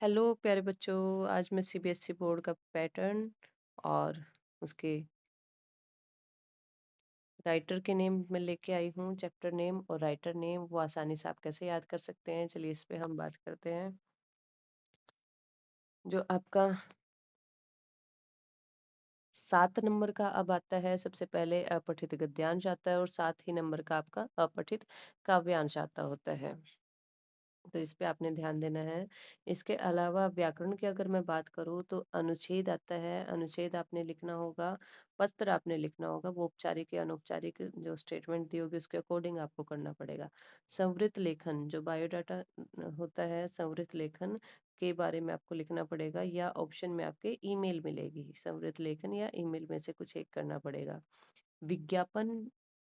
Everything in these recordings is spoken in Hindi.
हेलो प्यारे बच्चों। आज मैं सीबीएसई बोर्ड का पैटर्न और उसके राइटर के नेम में लेके आई हूँ। चैप्टर नेम और राइटर नेम वो आसानी से आप कैसे याद कर सकते हैं, चलिए इस पे हम बात करते हैं। जो आपका 7 नंबर का अब आता है, सबसे पहले अपठित गद्यांश आता है और 7 ही नंबर का आपका अपठित काव्यांश आता होता है। तो इस पे आपने ध्यान देना है। इसके अलावा व्याकरण की अगर मैं बात करूँ तो अनुच्छेद आता है, अनुच्छेद आपने लिखना होगा, पत्र आपने लिखना होगा, वो औपचारिक या अनौपचारिक जो स्टेटमेंट दी होगी उसके अकॉर्डिंग आपको करना पड़ेगा। संवृत लेखन जो बायोडाटा होता है, संवृत लेखन के बारे में आपको लिखना पड़ेगा या ऑप्शन में आपके ईमेल मिलेगी, संवृत लेखन या ईमेल में से कुछ एक करना पड़ेगा। विज्ञापन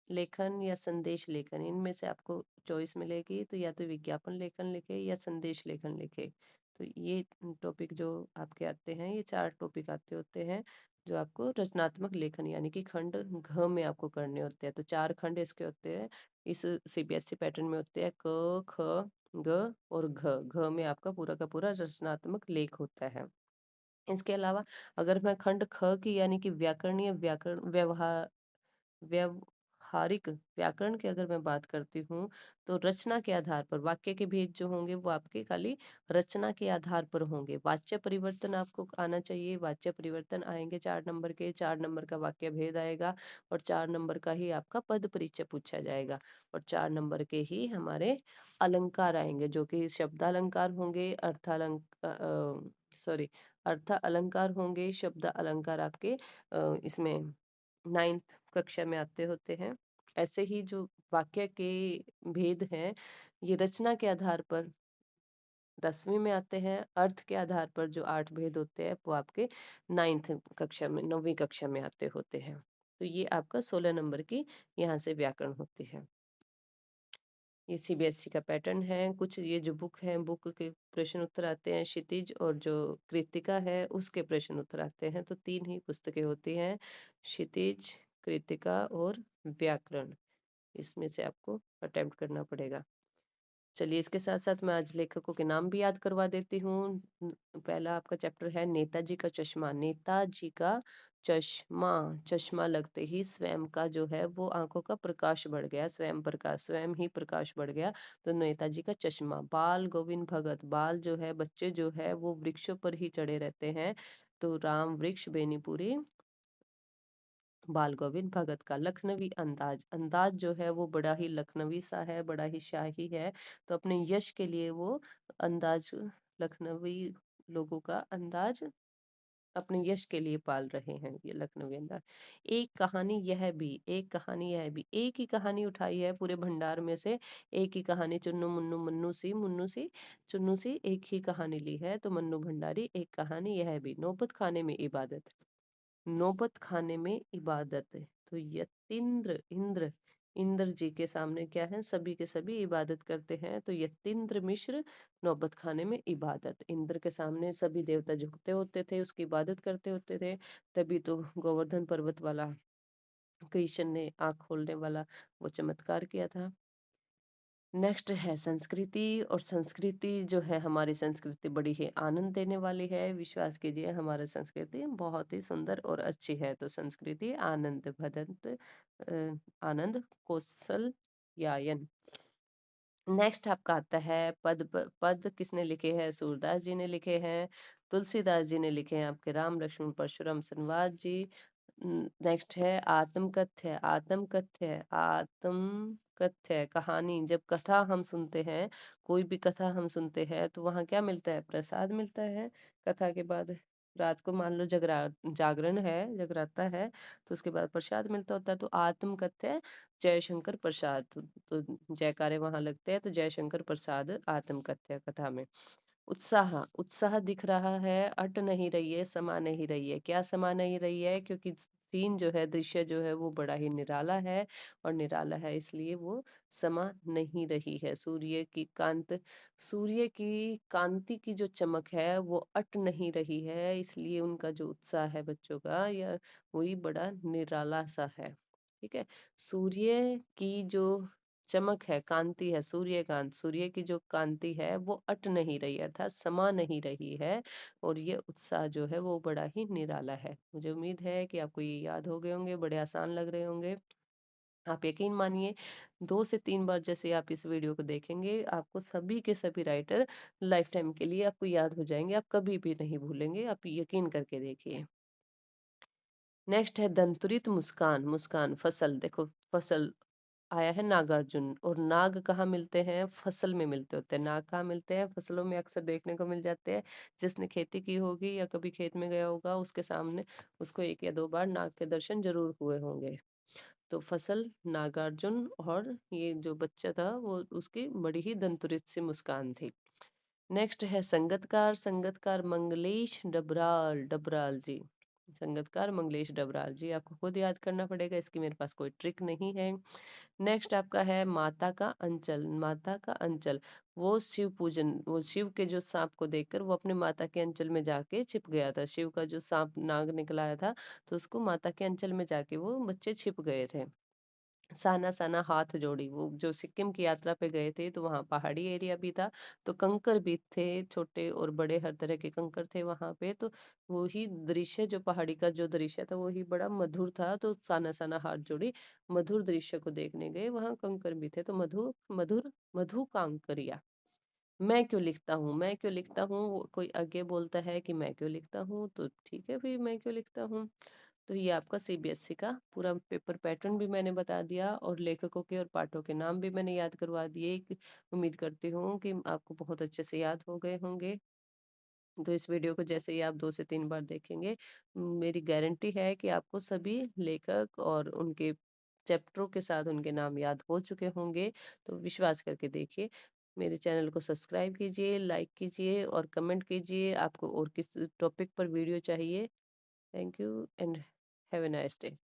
लेखन या संदेश लेखन, इनमें से आपको चॉइस मिलेगी, तो या तो विज्ञापन लेखन लिखे या संदेश लेखन लिखे। तो ये टॉपिक जो आपके आते हैं, ये 4 टॉपिक आते होते हैं जो आपको रचनात्मक लेखन यानी कि खंड घ में आपको करने होते हैं। तो 4 खंड इसके होते हैं, इस सीबीएसई पैटर्न में होते हैं क ख ग और घ। घ में आपका पूरा का पूरा रचनात्मक लेख होता है। इसके अलावा अगर मैं खंड ख की यानी कि व्याकरणीय व्याकरण व्यवहारिक व्याकरण की अगर मैं बात करती हूँ, तो रचना के आधार पर वाक्य के भेद जो होंगे वो आपके खाली रचना के आधार पर होंगे। वाच्य परिवर्तन आपको आना चाहिए, वाच्य परिवर्तन आएंगे 4 नंबर के, 4 नंबर का वाक्य भेद आएगा और 4 नंबर का ही आपका पद परिचय पूछा जाएगा और 4 नंबर के ही हमारे अलंकार आएंगे जो कि शब्द अलंकार होंगे, अर्थ अलंकार होंगे, शब्द अलंकार आपके इसमें 9th कक्षा में आते होते हैं। ऐसे ही जो वाक्य के भेद हैं, ये रचना के आधार पर 10वीं में आते हैं, अर्थ के आधार पर जो 8 भेद होते हैं वो आपके 9th कक्षा में 9वीं कक्षा में आते होते हैं। तो ये आपका 16 नंबर की यहाँ से व्याकरण होती है। ये सीबीएसई का पैटर्न है। कुछ ये जो बुक है, बुक के प्रश्न उत्तर आते हैं, क्षितिज और जो कृतिका है उसके प्रश्न उत्तर आते हैं। तो 3 ही पुस्तकें होती हैं, क्षितिज, कृतिका और व्याकरण। इसमें से आपको अटेम्प्ट करना पड़ेगा। चलिए इसके साथ साथ मैं आज लेखकों के नाम भी याद करवा देती हूँ। पहला आपका चैप्टर है नेताजी का चश्मा। नेताजी का चश्मा, चश्मा लगते ही स्वयं का जो है वो आंखों का प्रकाश बढ़ गया, स्वयं प्रकाश, स्वयं ही प्रकाश बढ़ गया। तो नेताजी का चश्मा। बाल गोविंद भगत, बाल जो है बच्चे जो है वो वृक्षों पर ही चढ़े रहते हैं। तो राम वृक्ष बेनीपुरी बाल गोविंद भगत का। लखनवी अंदाज, अंदाज जो है वो बड़ा ही लखनवी सा है, बड़ा ही शाही है। तो अपने यश के लिए वो अंदाज, लखनवी लोगों का अंदाज अपने यश के लिए पाल रहे हैं, ये लखनवी अंदाज। एक कहानी यह भी, एक कहानी यह भी, एक ही कहानी उठाई है पूरे भंडार में से, एक ही कहानी, चुन्नू मुन्नू मुन्नू सी चुन्नू सी एक ही कहानी ली है। तो मन्नू भंडारी, एक कहानी यह भी। नौबत खाने में इबादत, नौबत खाने में इबादत है। तो यतीन्द्र, इंद्र, इंद्र जी के सामने क्या है, सभी के सभी इबादत करते हैं। तो यतीन्द्र मिश्र नौबत खाने में इबादत, इंद्र के सामने सभी देवता झुकते होते थे, उसकी इबादत करते होते थे। तभी तो गोवर्धन पर्वत वाला कृष्ण ने आँख खोलने वाला वो चमत्कार किया था। नेक्स्ट है संस्कृति, और संस्कृति जो है, हमारी संस्कृति बड़ी ही आनंद देने वाली है। विश्वास कीजिए हमारी संस्कृति बहुत ही सुंदर और अच्छी है। तो संस्कृति आनंद भदंत आनंद कौशल यायन। नेक्स्ट आपका आता है पद। पद किसने लिखे हैं? सूरदास जी ने लिखे हैं। तुलसीदास जी ने लिखे हैं आपके राम लक्ष्मण परशुराम संवाद जी। नेक्स्ट है आत्मकथ्य। आत्मकथ्य, आत्मकथ्य कहानी। जब कथा हम सुनते हैं, कोई भी कथा हम सुनते हैं, तो वहाँ क्या मिलता है? प्रसाद मिलता है। कथा के बाद रात को मान लो जागरण है, जगराता है, तो उसके बाद प्रसाद मिलता होता है। तो आत्मकथ्य जयशंकर प्रसाद, तो जयकारे वहां लगते हैं, तो जयशंकर प्रसाद आत्मकथ्य कथा में। उत्साह, उत्साह दिख रहा है, अट नहीं रही है, समा नहीं रही है। क्या समा नहीं रही है? क्योंकि सीन जो है, दृश्य जो है वो बड़ा ही निराला है, और निराला है इसलिए वो समा नहीं रही है। सूर्य की कांत, सूर्य की कांति की जो चमक है वो अट नहीं रही है, इसलिए उनका जो उत्साह है बच्चों का, यह वही बड़ा निराला सा है। ठीक है। सूर्य की जो चमक है, कांति है, सूर्यकांत, सूर्य की जो कांति है वो अट नहीं रही, अर्थात समा नहीं रही है, और ये उत्साह जो है वो बड़ा ही निराला है। मुझे उम्मीद है कि आपको ये याद हो गए होंगे, बड़े आसान लग रहे होंगे। आप यकीन मानिए 2 से 3 बार जैसे आप इस वीडियो को देखेंगे, आपको सभी के सभी राइटर लाइफ टाइम के लिए आपको याद हो जाएँगे, आप कभी भी नहीं भूलेंगे, आप यकीन करके देखिए। नेक्स्ट है दंतुरित मुस्कान, मुस्कान फसल, देखो फसल आया है नागार्जुन, और नाग कहाँ मिलते हैं? फसल में मिलते होते हैं। नाग कहाँ मिलते हैं? फसलों में अक्सर देखने को मिल जाते हैं। जिसने खेती की होगी या कभी खेत में गया होगा, उसके सामने उसको 1 या 2 बार नाग के दर्शन ज़रूर हुए होंगे। तो फसल, नागार्जुन, और ये जो बच्चा था वो उसकी बड़ी ही दंतुरित सी मुस्कान थी। नेक्स्ट है संगतकार, संगतकार मंगलेश डबराल, डबराल जी। संगतकार मंगलेश डबराल जी, आपको खुद याद करना पड़ेगा, इसकी मेरे पास कोई ट्रिक नहीं है। नेक्स्ट आपका है माता का अंचल, माता का अंचल, वो शिव पूजन, वो शिव के जो सांप को देखकर वो अपने माता के अंचल में जाके छिप गया था। शिव का जो सांप नाग निकला आया था, तो उसको माता के अंचल में जाके वो बच्चे छिप गए थे। साना साना हाथ जोड़ी, वो जो सिक्किम की यात्रा पे गए थे तो वहाँ पहाड़ी एरिया भी था, तो कंकर भी थे, छोटे और बड़े हर तरह के कंकर थे वहाँ पे, तो वो ही दृश्य, जो पहाड़ी का जो दृश्य था वो ही बड़ा मधुर था, तो साना साना हाथ जोड़ी मधुर दृश्य को देखने गए, वहाँ कंकर भी थे, तो मधु मधुर मधु कांकरिया। मैं क्यों लिखता हूँ, मैं क्यों लिखता हूँ, कोई आगे बोलता है कि मैं क्यों लिखता हूँ, तो ठीक है भाई, मैं क्यों लिखता हूँ। तो ये आपका सीबीएसई का पूरा पेपर पैटर्न भी मैंने बता दिया, और लेखकों के और पाठों के नाम भी मैंने याद करवा दिए। उम्मीद करती हूँ कि आपको बहुत अच्छे से याद हो गए होंगे। तो इस वीडियो को जैसे ही आप 2 से 3 बार देखेंगे, मेरी गारंटी है कि आपको सभी लेखक और उनके चैप्टरों के साथ उनके नाम याद हो चुके होंगे। तो विश्वास करके देखिए। मेरे चैनल को सब्सक्राइब कीजिए, लाइक कीजिए और कमेंट कीजिए आपको और किस टॉपिक पर वीडियो चाहिए। Thank you and have a nice day.